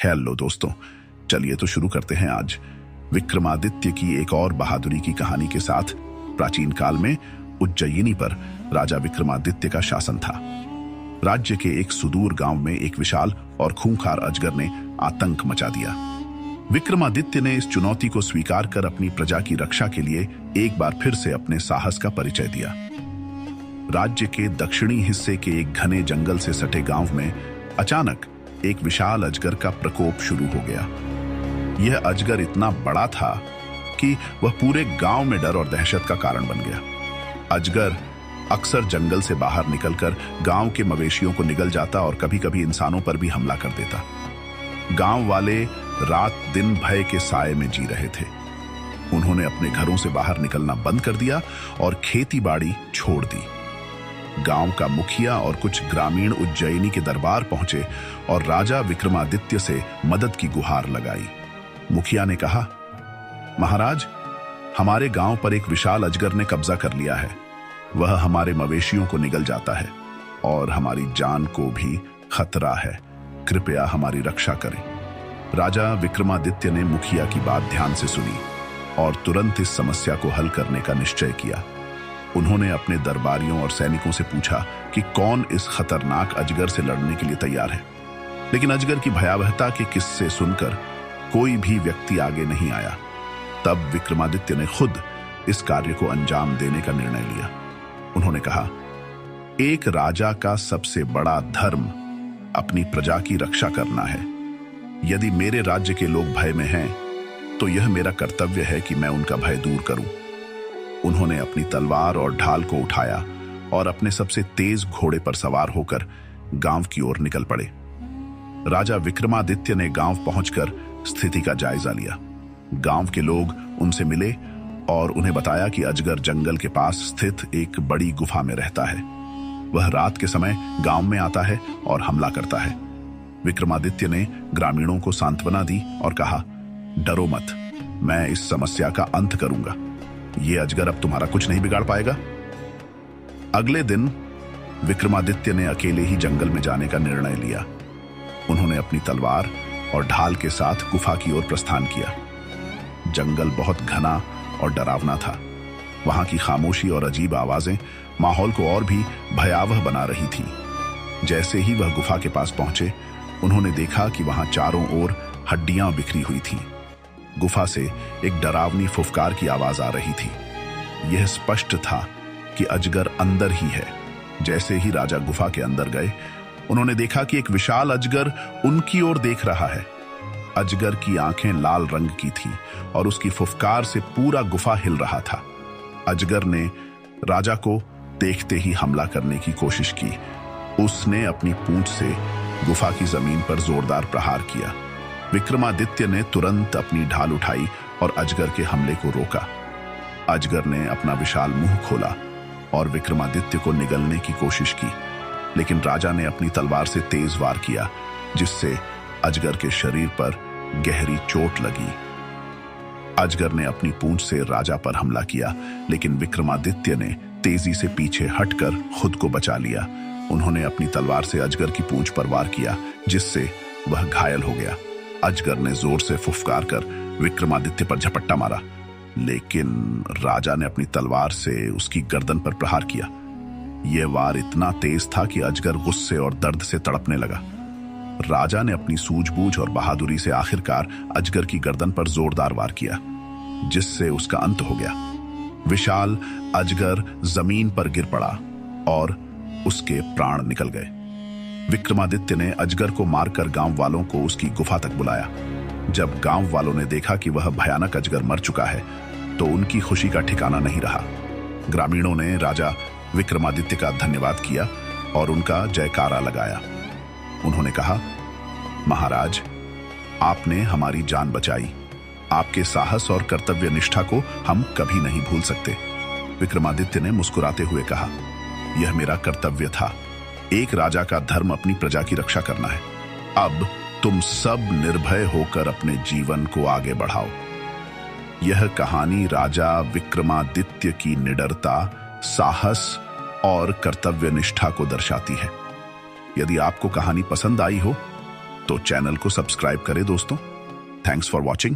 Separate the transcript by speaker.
Speaker 1: Hello दोस्तों, चलिए तो शुरू करते हैं आज विक्रमादित्य की एक और बहादुरी की कहानी के साथ। प्राचीन काल में उज्जयिनी पर राजा विक्रमादित्य का शासन था। राज्य के एक सुदूर गांव में एक विशाल और खूंखार अजगर ने आतंक मचा दिया। विक्रमादित्य ने इस चुनौती को स्वीकार कर अपनी प्रजा की रक्षा के लिए एक बार फिर से अपने साहस का परिचय दिया। राज्य के दक्षिणी हिस्से के एक घने जंगल से सटे गांव में अचानक एक विशाल अजगर का प्रकोप शुरू हो गया। यह अजगर इतना बड़ा था कि वह पूरे गांव में डर और दहशत का कारण बन गया। अजगर अक्सर जंगल से बाहर निकलकर गांव के मवेशियों को निगल जाता और कभी-कभी इंसानों पर भी हमला कर देता। गांव वाले रात दिन भय के साए में जी रहे थे। उन्होंने अपने घरों से बाहर निकलना बंद कर दिया और खेती बाड़ी छोड़ दी। गांव का मुखिया और कुछ ग्रामीण उज्जयिनी के दरबार पहुंचे और राजा विक्रमादित्य से मदद की गुहार लगाई। मुखिया ने कहा, महाराज, हमारे गांव पर एक विशाल अजगर ने कब्जा कर लिया है। वह हमारे मवेशियों को निगल जाता है और हमारी जान को भी खतरा है। कृपया हमारी रक्षा करें। राजा विक्रमादित्य ने मुखिया की बात ध्यान से सुनी और तुरंत इस समस्या को हल करने का निश्चय किया। उन्होंने अपने दरबारियों और सैनिकों से पूछा कि कौन इस खतरनाक अजगर से लड़ने के लिए तैयार है। लेकिन अजगर की भयावहता के किस्से सुनकर कोई भी व्यक्ति आगे नहीं आया। तब विक्रमादित्य ने खुद इस कार्य को अंजाम देने का निर्णय लिया। उन्होंने कहा, एक राजा का सबसे बड़ा धर्म अपनी प्रजा की रक्षा करना है। यदि मेरे राज्य के लोग भय में हैं, तो यह मेरा कर्तव्य है कि मैं उनका भय दूर करूं। उन्होंने अपनी तलवार और ढाल को उठाया और अपने सबसे तेज घोड़े पर सवार होकर गांव की ओर निकल पड़े। राजा विक्रमादित्य ने गांव पहुंचकर स्थिति का जायजा लिया। गांव के लोग उनसे मिले और उन्हें बताया कि अजगर जंगल के पास स्थित एक बड़ी गुफा में रहता है। वह रात के समय गांव में आता है और हमला करता है। विक्रमादित्य ने ग्रामीणों को सांत्वना दी और कहा, डरो मत, मैं इस समस्या का अंत करूंगा। ये अजगर अब तुम्हारा कुछ नहीं बिगाड़ पाएगा। अगले दिन विक्रमादित्य ने अकेले ही जंगल में जाने का निर्णय लिया। उन्होंने अपनी तलवार और ढाल के साथ गुफा की ओर प्रस्थान किया। जंगल बहुत घना और डरावना था। वहां की खामोशी और अजीब आवाजें माहौल को और भी भयावह बना रही थी। जैसे ही वह गुफा के पास पहुंचे, उन्होंने देखा कि वहां चारों ओर हड्डियां बिखरी हुई थीं। गुफा से एक डरावनी फुफकार की आवाज आ रही थी। यह स्पष्ट था कि अजगर अंदर ही है। जैसे ही राजा गुफा के अंदर गए, उन्होंने देखा कि एक विशाल अजगर उनकी ओर देख रहा है। अजगर की आंखें लाल रंग की थीं और उसकी फुफकार से पूरा गुफा हिल रहा था। अजगर ने राजा को देखते ही हमला करने की कोशिश की। उसने अपनी पूंछ से गुफा की जमीन पर जोरदार प्रहार किया। विक्रमादित्य ने तुरंत अपनी ढाल उठाई और अजगर के हमले को रोका। अजगर ने अपना विशाल मुंह खोला और विक्रमादित्य को निगलने की कोशिश की, लेकिन राजा ने अपनी तलवार से तेज वार किया, जिससे अजगर के शरीर पर गहरी चोट लगी। अजगर ने अपनी पूंछ से राजा पर हमला किया, लेकिन विक्रमादित्य ने तेजी से पीछे हटकर खुद को बचा लिया। उन्होंने अपनी तलवार से अजगर की पूंछ पर वार किया, जिससे वह घायल हो गया। अजगर ने जोर से फुफकार कर विक्रमादित्य पर झपट्टा मारा, लेकिन राजा ने अपनी तलवार से उसकी गर्दन पर प्रहार किया। यह वार इतना तेज था कि अजगर गुस्से और दर्द से तड़पने लगा। राजा ने अपनी सूझबूझ और बहादुरी से आखिरकार अजगर की गर्दन पर जोरदार वार किया, जिससे उसका अंत हो गया। विशाल अजगर जमीन पर गिर पड़ा और उसके प्राण निकल गए। विक्रमादित्य ने अजगर को मारकर गांव वालों को उसकी गुफा तक बुलाया। जब गांव वालों ने देखा कि वह भयानक अजगर मर चुका है, तो उनकी खुशी का ठिकाना नहीं रहा। ग्रामीणों ने राजा विक्रमादित्य का धन्यवाद किया और उनका जयकारा लगाया। उन्होंने कहा, महाराज, आपने हमारी जान बचाई। आपके साहस और कर्तव्य निष्ठा को हम कभी नहीं भूल सकते। विक्रमादित्य ने मुस्कुराते हुए कहा, यह मेरा कर्तव्य था। एक राजा का धर्म अपनी प्रजा की रक्षा करना है। अब तुम सब निर्भय होकर अपने जीवन को आगे बढ़ाओ। यह कहानी राजा विक्रमादित्य की निडरता, साहस और कर्तव्य निष्ठा को दर्शाती है। यदि आपको कहानी पसंद आई हो तो चैनल को सब्सक्राइब करें दोस्तों। Thanks for watching.